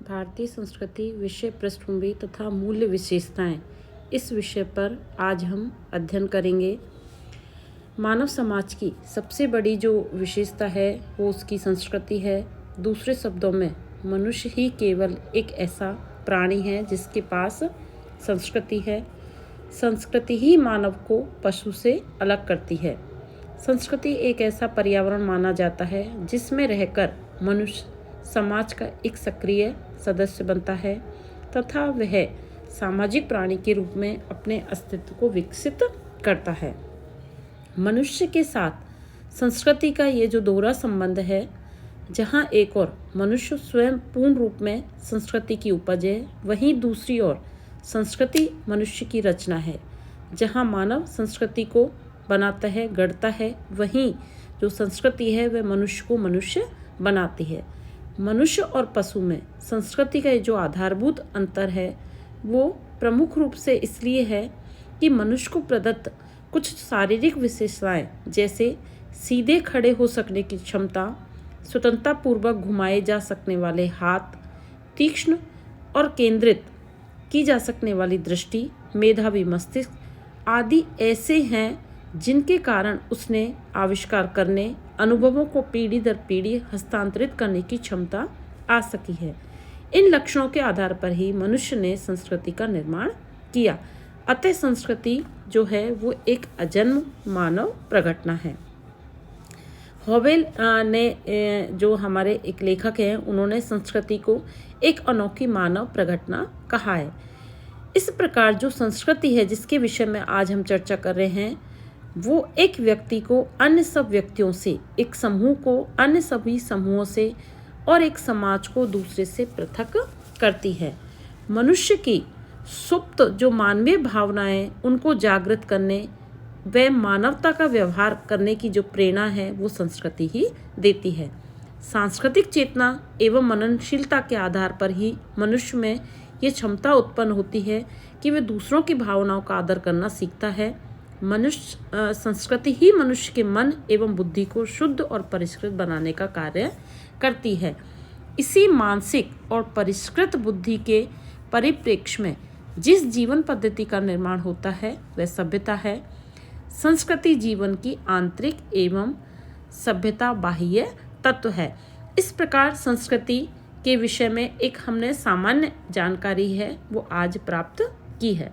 भारतीय संस्कृति, विषय पृष्ठभूमि तथा मूल्य विशेषताएं, इस विषय पर आज हम अध्ययन करेंगे। मानव समाज की सबसे बड़ी जो विशेषता है वो उसकी संस्कृति है। दूसरे शब्दों में मनुष्य ही केवल एक ऐसा प्राणी है जिसके पास संस्कृति है। संस्कृति ही मानव को पशु से अलग करती है। संस्कृति एक ऐसा पर्यावरण माना जाता है जिसमें रहकर मनुष्य समाज का एक सक्रिय सदस्य बनता है तथा वह सामाजिक प्राणी के रूप में अपने अस्तित्व को विकसित करता है। मनुष्य के साथ संस्कृति का ये जो दोहरा संबंध है, जहाँ एक ओर मनुष्य स्वयं पूर्ण रूप में संस्कृति की उपज है, वहीं दूसरी ओर संस्कृति मनुष्य की रचना है। जहाँ मानव संस्कृति को बनाता है, गढ़ता है, वहीं जो संस्कृति है वह मनुष्य को मनुष्य बनाती है। मनुष्य और पशु में संस्कृति का जो आधारभूत अंतर है वो प्रमुख रूप से इसलिए है कि मनुष्य को प्रदत्त कुछ शारीरिक विशेषताएं, जैसे सीधे खड़े हो सकने की क्षमता, स्वतंत्रतापूर्वक घुमाए जा सकने वाले हाथ, तीक्ष्ण और केंद्रित की जा सकने वाली दृष्टि, मेधावी मस्तिष्क आदि ऐसे हैं जिनके कारण उसने आविष्कार करने, अनुभवों को पीढ़ी दर पीढ़ी हस्तांतरित करने की क्षमता आ सकी है। इन लक्षणों के आधार पर ही मनुष्य ने संस्कृति का निर्माण किया। अतः संस्कृति जो है वो एक अजन्म मानव प्रघटना है। हॉवेल ने जो हमारे एक लेखक हैं, उन्होंने संस्कृति को एक अनोखी मानव प्रघटना कहा है। इस प्रकार जो संस्कृति है जिसके विषय में आज हम चर्चा कर रहे हैं, वो एक व्यक्ति को अन्य सब व्यक्तियों से, एक समूह को अन्य सभी समूहों से और एक समाज को दूसरे से पृथक करती है। मनुष्य की सुप्त जो मानवीय भावनाएं, उनको जागृत करने व मानवता का व्यवहार करने की जो प्रेरणा है वो संस्कृति ही देती है। सांस्कृतिक चेतना एवं मननशीलता के आधार पर ही मनुष्य में ये क्षमता उत्पन्न होती है कि वह दूसरों की भावनाओं का आदर करना सीखता है। मनुष्य संस्कृति ही मनुष्य के मन एवं बुद्धि को शुद्ध और परिष्कृत बनाने का कार्य करती है। इसी मानसिक और परिष्कृत बुद्धि के परिप्रेक्ष्य में जिस जीवन पद्धति का निर्माण होता है वह सभ्यता है। संस्कृति जीवन की आंतरिक एवं सभ्यता बाह्य तत्व है। इस प्रकार संस्कृति के विषय में एक हमने सामान्य जानकारी है वो आज प्राप्त की है।